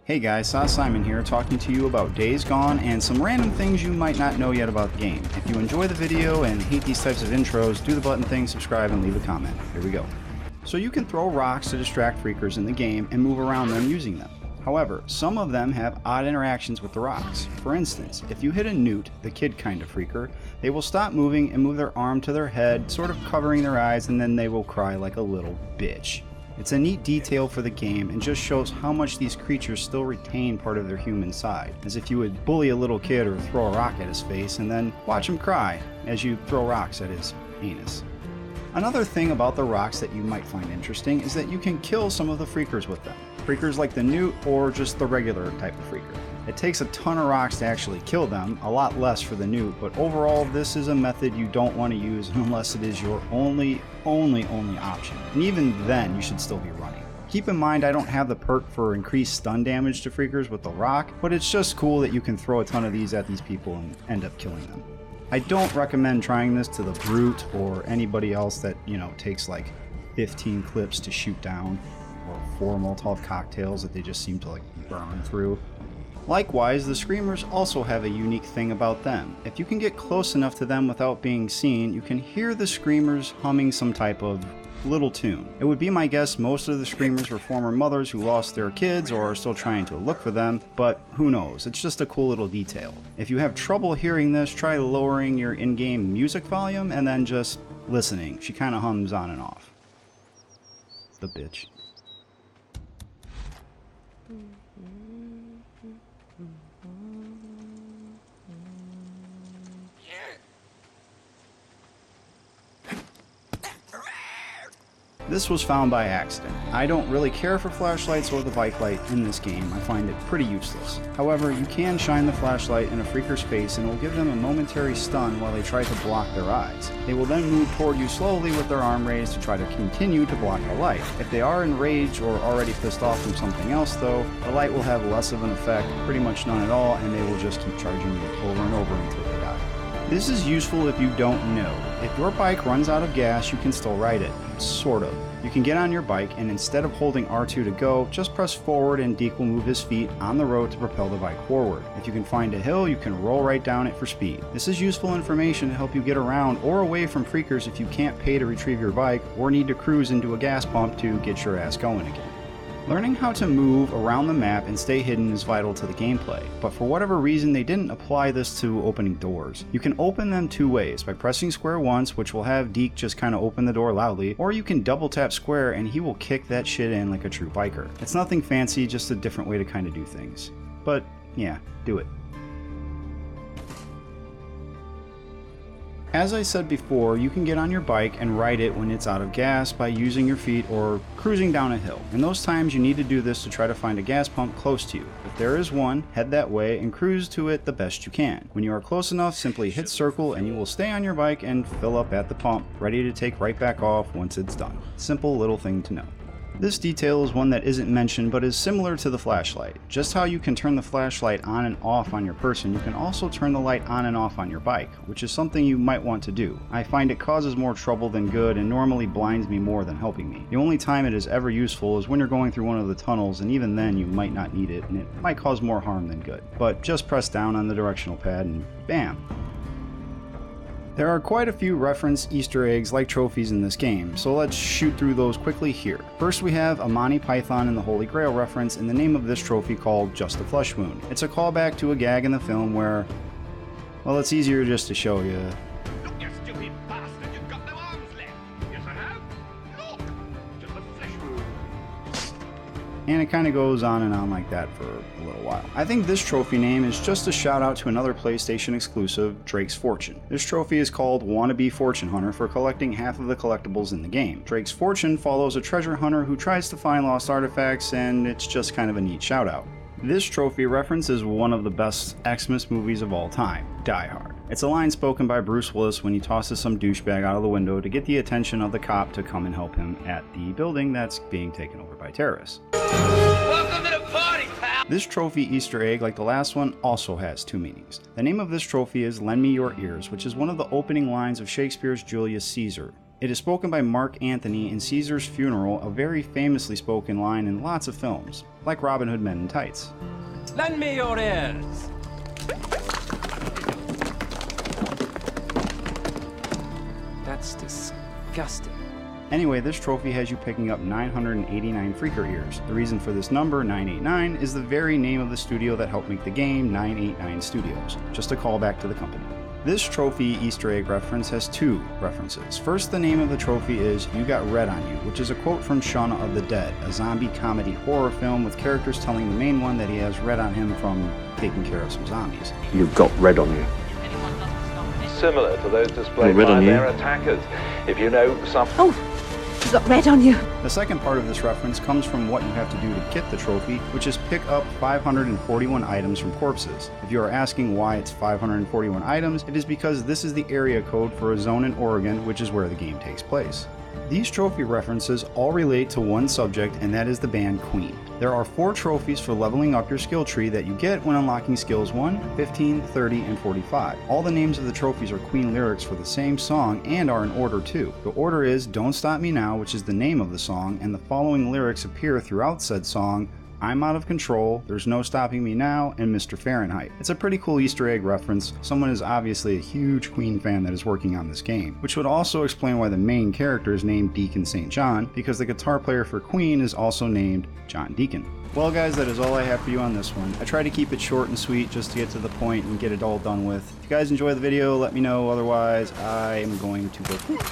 Hey guys, Sauce Simon here, talking to you about Days Gone and some random things you might not know yet about the game. If you enjoy the video and hate these types of intros, do the button thing, subscribe, and leave a comment. Here we go. So you can throw rocks to distract freakers in the game and move around them using them. However, some of them have odd interactions with the rocks. For instance, if you hit a newt, the kid kind of freaker, they will stop moving and move their arm to their head, sort of covering their eyes, and then they will cry like a little bitch. It's a neat detail for the game and just shows how much these creatures still retain part of their human side, as if you would bully a little kid or throw a rock at his face and then watch him cry as you throw rocks at his anus. Another thing about the rocks that you might find interesting is that you can kill some of the freakers with them. Freakers like the newt or just the regular type of freaker. It takes a ton of rocks to actually kill them, a lot less for the newt, but overall this is a method you don't want to use unless it is your only option. And even then you should still be running. Keep in mind I don't have the perk for increased stun damage to freakers with the rock, but it's just cool that you can throw a ton of these at these people and end up killing them. I don't recommend trying this to the brute or anybody else that, takes like 15 clips to shoot down, or 4 Molotov cocktails that they just seem to burn through. Likewise, the screamers also have a unique thing about them. If you can get close enough to them without being seen, you can hear the screamers humming some type of little tune. It would be my guess most of the screamers were former mothers who lost their kids or are still trying to look for them, but who knows, it's just a cool little detail. If you have trouble hearing this, try lowering your in-game music volume and then just listening. She kind of hums on and off. The bitch. This was found by accident. I don't really care for flashlights or the bike light in this game. I find it pretty useless. However, you can shine the flashlight in a freaker's face and it will give them a momentary stun while they try to block their eyes. They will then move toward you slowly with their arm raised to try to continue to block the light. If they are enraged or already pissed off from something else though, the light will have less of an effect, pretty much none at all, and they will just keep charging you over and over until they die. This is useful if you don't know. If your bike runs out of gas, you can still ride it. Sort of. You can get on your bike and instead of holding R2 to go, just press forward and Deke will move his feet on the road to propel the bike forward. If you can find a hill, you can roll right down it for speed. This is useful information to help you get around or away from freakers if you can't pay to retrieve your bike or need to cruise into a gas pump to get your ass going again. Learning how to move around the map and stay hidden is vital to the gameplay, but for whatever reason they didn't apply this to opening doors. You can open them 2 ways, by pressing square once, which will have Deke just kind of open the door loudly, or you can double tap square and he will kick that shit in like a true biker. It's nothing fancy, just a different way to kind of do things. But yeah, do it. As I said before, you can get on your bike and ride it when it's out of gas by using your feet or cruising down a hill. In those times you need to do this to try to find a gas pump close to you. If there is one, head that way and cruise to it the best you can. When you are close enough, simply hit circle and you will stay on your bike and fill up at the pump, ready to take right back off once it's done. Simple little thing to know. This detail is one that isn't mentioned but is similar to the flashlight. Just how you can turn the flashlight on and off on your person, you can also turn the light on and off on your bike, which is something you might want to do. I find it causes more trouble than good and normally blinds me more than helping me. The only time it is ever useful is when you're going through one of the tunnels, and even then you might not need it and it might cause more harm than good. But just press down on the directional pad and bam! There are quite a few reference Easter eggs like trophies in this game, so let's shoot through those quickly here. First we have a Monty Python and the Holy Grail reference in the name of this trophy called Just a Flesh Wound. It's a callback to a gag in the film where, well, it's easier just to show you. Look, you stupid bastard, you've got no arms left. Yes, I have. Look, just a flesh wound. And it kind of goes on and on like that for a little while. I think this trophy name is just a shout out to another PlayStation exclusive, Drake's Fortune. This trophy is called Wannabe Fortune Hunter for collecting half of the collectibles in the game. Drake's Fortune follows a treasure hunter who tries to find lost artifacts, and it's just kind of a neat shout out. This trophy reference is one of the best Xmas movies of all time, Die Hard. It's a line spoken by Bruce Willis when he tosses some douchebag out of the window to get the attention of the cop to come and help him at the building that's being taken over by terrorists. Welcome to the party, pal! This trophy Easter egg, like the last one, also has 2 meanings. The name of this trophy is Lend Me Your Ears, which is one of the opening lines of Shakespeare's Julius Caesar. It is spoken by Mark Antony in Caesar's Funeral, a very famously spoken line in lots of films. like Robin Hood Men in Tights. Lend me your ears. That's disgusting. Anyway, this trophy has you picking up 989 Freaker ears. The reason for this number, 989, is the very name of the studio that helped make the game, 989 Studios, just a callback to the company. This trophy Easter egg reference has two references. First, the name of the trophy is You Got Red on You, which is a quote from Shaun of the Dead, a zombie comedy horror film with characters telling the main one that he has red on him from taking care of some zombies. You've got red on you. Similar to those displayed Red by on you. their attackers. If you know some... You got red on you. The second part of this reference comes from what you have to do to get the trophy, which is pick up 541 items from corpses. If you are asking why it's 541 items, it is because this is the area code for a zone in Oregon, which is where the game takes place. These trophy references all relate to one subject, and that is the band Queen. There are 4 trophies for leveling up your skill tree that you get when unlocking skills 1, 15, 30, and 45. All the names of the trophies are Queen lyrics for the same song and are in order too. The order is Don't Stop Me Now, which is the name of the song, and the following lyrics appear throughout said song: I'm Out of Control, There's No Stopping Me Now, and Mr. Fahrenheit. It's a pretty cool Easter egg reference. Someone is obviously a huge Queen fan that is working on this game, which would also explain why the main character is named Deacon St. John, because the guitar player for Queen is also named John Deacon. Well guys, that is all I have for you on this one. I try to keep it short and sweet just to get to the point and get it all done with. If you guys enjoy the video, let me know. Otherwise, I am going to go poop.